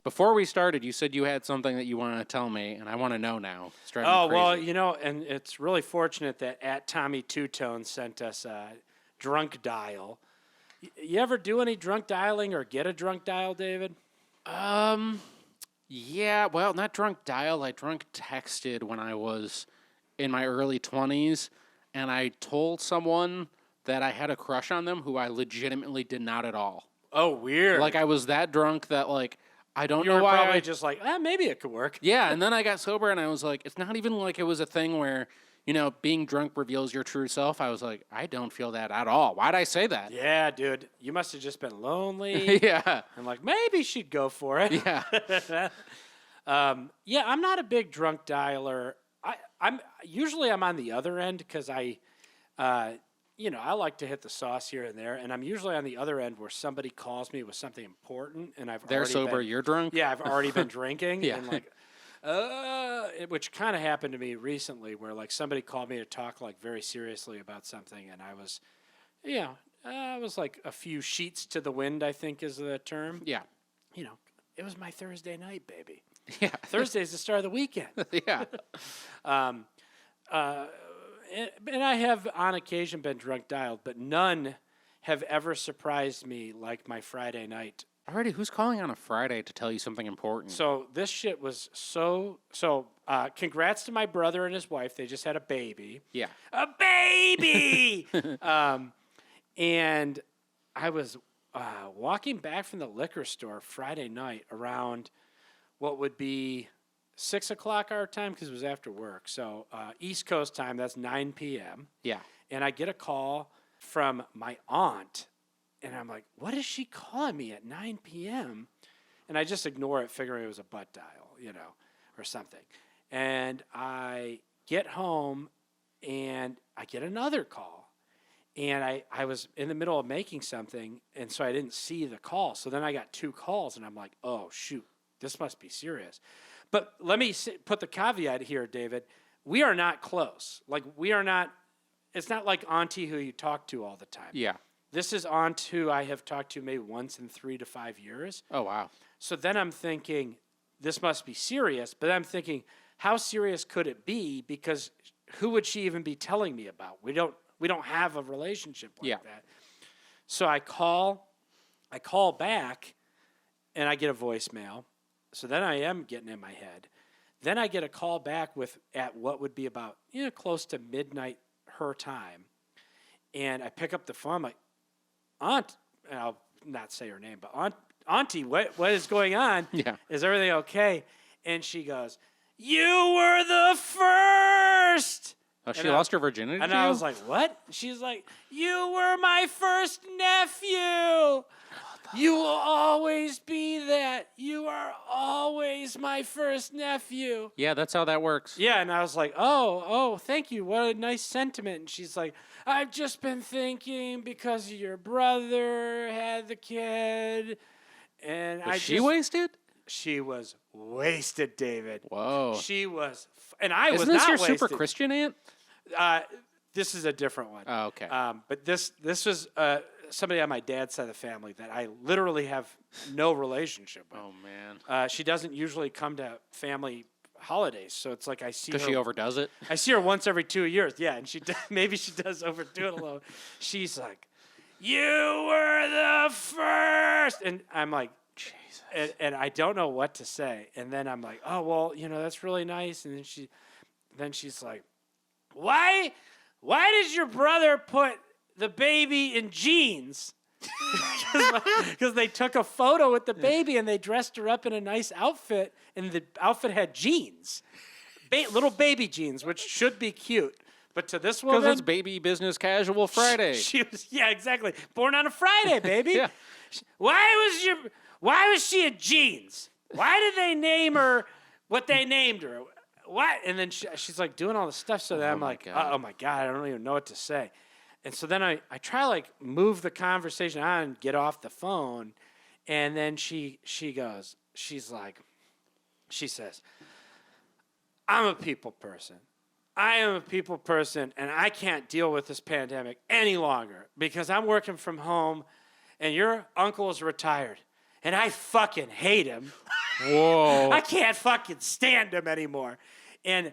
Before we started, you said you had something that you wanted to tell me, and I want to know now. It's driving me crazy. Well, and it's really fortunate that at Tommy Two Tone sent us a drunk dial. You ever do any drunk dialing or get a drunk dial, David? Yeah, well, not drunk dial. I drunk texted when I was in my early 20s, and I told someone that I had a crush on them who I legitimately did not at all. Oh, weird. Like, I was that drunk that, like, I don't you know were why. probably just like, maybe it could work. Yeah, and then I got sober, and I was like, it's not even like it was a thing where, being drunk reveals your true self. I was like, I don't feel that at all. Why'd I say that? Yeah, dude. You must have just been lonely. Yeah. And like, maybe she'd go for it. Yeah. Yeah, I'm not a big drunk dialer. I'm usually on the other end because I like to hit the sauce here and there, and I'm usually on the other end where somebody calls me with something important, and They're sober, you're drunk? Yeah, I've already been drinking. Yeah. And like, which kind of happened to me recently, where like somebody called me to talk like very seriously about something, and I was, I was like a few sheets to the wind, I think is the term. Yeah. It was my Thursday night, baby. Yeah. Thursday's the start of the weekend. Yeah. And I have on occasion been drunk dialed, but none have ever surprised me like my Friday night. Alrighty, who's calling on a Friday to tell you something important? So this shit was so congrats to my brother and his wife. They just had a baby. Yeah. A baby! And I was walking back from the liquor store Friday night around what would be 6 o'clock our time because it was after work. So East Coast time, that's 9 p.m. Yeah. And I get a call from my aunt. And I'm like, what is she calling me at 9 p.m.? And I just ignore it, figuring it was a butt dial, or something. And I get home, and I get another call. And I was in the middle of making something, and so I didn't see the call. So then I got two calls, and I'm like, oh, shoot, this must be serious. But let me put the caveat here, David. We are not close. Like, we are not – it's not like Auntie who you talk to all the time. Yeah. This is Aunt who I have talked to maybe once in 3 to 5 years. Oh, wow. So then I'm thinking, this must be serious. But I'm thinking, how serious could it be? Because who would she even be telling me about? We don't have a relationship like that. So I call back, and I get a voicemail. So then I am getting in my head. Then I get a call back at what would be about close to midnight her time. And I pick up the phone. I'm like, Aunt, and I'll not say her name, but Auntie, what is going on? Yeah. Is everything okay? And she goes, you were the first. Oh, she lost her virginity And to I you? was like, what? She's like, you were my first nephew. You will always be that. You are always my first nephew. Yeah, that's how that works. Yeah, and I was like, oh, thank you. What a nice sentiment. And she's like, I've just been thinking because your brother had the kid. And Was she wasted? She was wasted, David. Whoa. She was, and I was Isn't this not your wasted. super Christian aunt? This is a different one. Oh, okay. But this was somebody on my dad's side of the family that I literally have no relationship with. Oh, man. She doesn't usually come to family holidays, so it's like I see her. Because she overdoes it? I see her once every 2 years. Yeah, and maybe she does overdo it a little. She's like, you were the first. And I'm like, Jesus. And I don't know what to say. And then I'm like, oh, well, that's really nice. And then she's like, why did your brother put the baby in jeans? Because they took a photo with the baby and they dressed her up in a nice outfit, and the outfit had jeans, little baby jeans, which should be cute. But to this woman, Because it's Baby Business Casual Friday. she was, yeah, exactly, born on a Friday, baby. Yeah. Why was she in jeans? Why did they name her what they named her? What? And then she's like doing all this stuff. So then I'm like, God. oh my God, I don't even know what to say. And so then I try to like move the conversation on and get off the phone. And then she says, I'm a people person. I am a people person, and I can't deal with this pandemic any longer because I'm working from home, and your uncle is retired, and I fucking hate him. Whoa. I can't fucking stand him anymore. And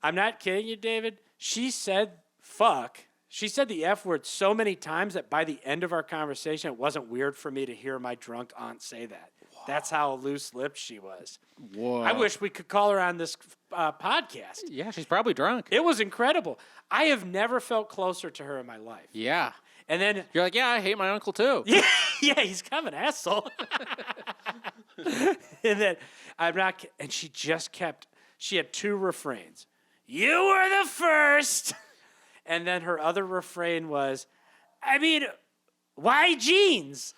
I'm not kidding you, David. She said fuck. She said the F word so many times that by the end of our conversation, it wasn't weird for me to hear my drunk aunt say that. Whoa. That's how loose-lipped she was. Whoa. I wish we could call her on this podcast. Yeah, she's probably drunk. It was incredible. I have never felt closer to her in my life. Yeah. And then You're like, yeah, I hate my uncle too. yeah, he's kind of an asshole. And then and she just kept. She had 2 refrains. You were the first. And then her other refrain was, I mean, why jeans?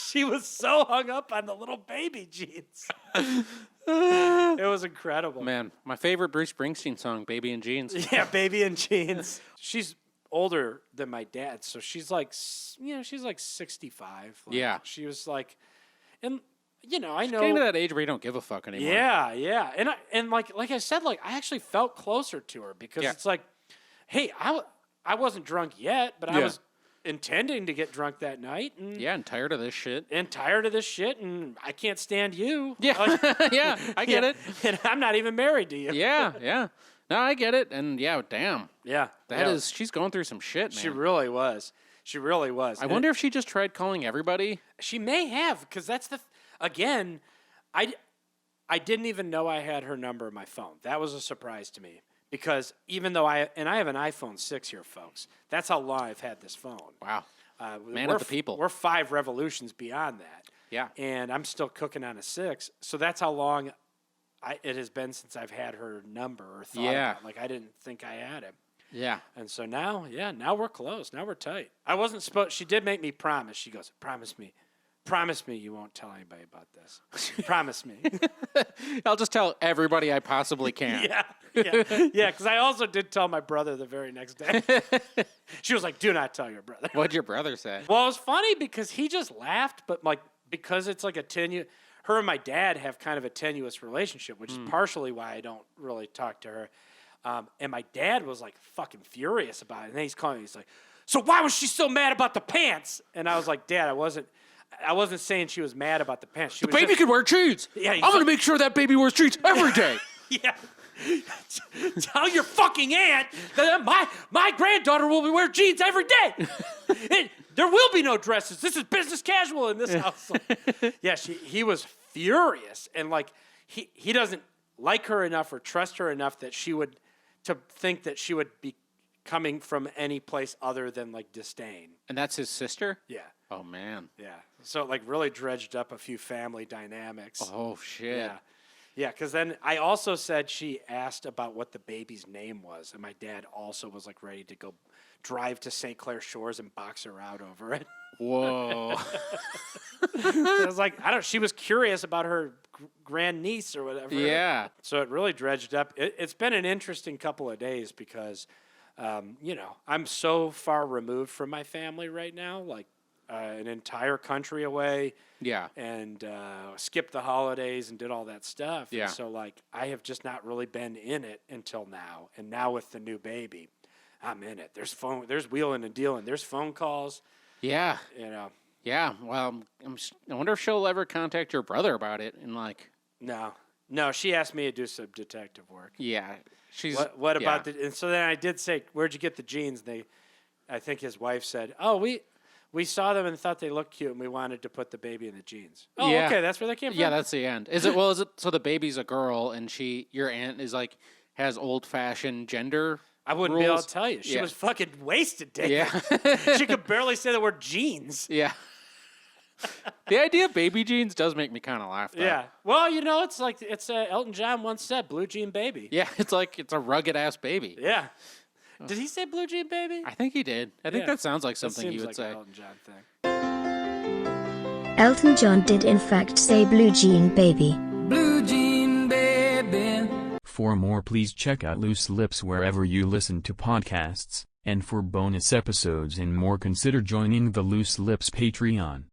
She was so hung up on the little baby jeans. It was incredible. Man, my favorite Bruce Springsteen song, Baby in Jeans. Yeah, Baby in Jeans. She's older than my dad, so she's like, she's like 65. Like, yeah. She was like, and I know. Getting to that age where you don't give a fuck anymore. Yeah. And like I said, like I actually felt closer to her because it's like, hey, I wasn't drunk yet, but I was intending to get drunk that night. And tired of this shit. And I can't stand you. Yeah, yeah, I get it. And I'm not even married to you. Yeah. No, I get it. And yeah, damn. Yeah. She's going through some shit, man. She really was. I wonder if she just tried calling everybody. She may have, because that's again, I didn't even know I had her number in my phone. That was a surprise to me. Because even though I have an iPhone 6 here, folks. That's how long I've had this phone. Wow. Man of the people. We're 5 revolutions beyond that. Yeah. And I'm still cooking on a 6. So that's how long it has been since I've had her number or thought about it. Like, I didn't think I had it. Yeah. And so now we're close. Now we're tight. I wasn't supposed. She did make me promise. She goes, promise me you won't tell anybody about this. Promise me. I'll just tell everybody I possibly can. Yeah, because I also did tell my brother the very next day. She was like, do not tell your brother. What'd your brother say? Well, it was funny because he just laughed, but like because it's like her and my dad have kind of a tenuous relationship, which is partially why I don't really talk to her. And my dad was like fucking furious about it. And then he's calling me. He's like, so why was she so mad about the pants? And I was like, Dad, I wasn't saying she was mad about the pants. The baby could wear jeans. Yeah, I'm going to make sure that baby wears jeans every day. Yeah. Tell your fucking aunt that my granddaughter will wear jeans every day. There will be no dresses. This is business casual in this house. Yeah, he was furious. And like he doesn't like her enough or trust her enough that to think that she would be coming from any place other than like disdain. And that's his sister? Yeah. Oh, man. Yeah. So it like really dredged up a few family dynamics. Oh, shit. Yeah. Yeah, because then I also said she asked about what the baby's name was, and my dad also was like ready to go drive to St. Clair Shores and box her out over it. Whoa. I was like, she was curious about her grandniece or whatever. Yeah. So it really dredged up. It's been an interesting couple of days because, I'm so far removed from my family right now, like an entire country away. Yeah. And skipped the holidays and did all that stuff. Yeah. And so, like, I have just not really been in it until now. And now with the new baby, I'm in it. There's wheeling and dealing. There's phone calls. Yeah. Yeah. Well, I wonder if she'll ever contact your brother about it. And like, no. She asked me to do some detective work. Yeah. She's what about and so then I did say, where'd you get the jeans? I think his wife said, oh, we saw them and thought they looked cute, and we wanted to put the baby in the jeans. Oh, yeah. Okay, that's where they came from? Yeah, that's the end. Is it so the baby's a girl, and your aunt is like, has old-fashioned gender I wouldn't rules? be able to tell you. She was fucking wasted, David. Yeah. She could barely say the word jeans. Yeah. The idea of baby jeans does make me kind of laugh, though. Yeah. Well, it's like, Elton John once said, blue jean baby. Yeah, it's like, it's a rugged-ass baby. Yeah. Did he say blue jean baby? I think he did. I think that sounds like something he would like say. An Elton John thing. Elton John did in fact say blue jean baby. Blue jean baby. For more, please check out Loose Lips wherever you listen to podcasts, and for bonus episodes and more, consider joining the Loose Lips Patreon.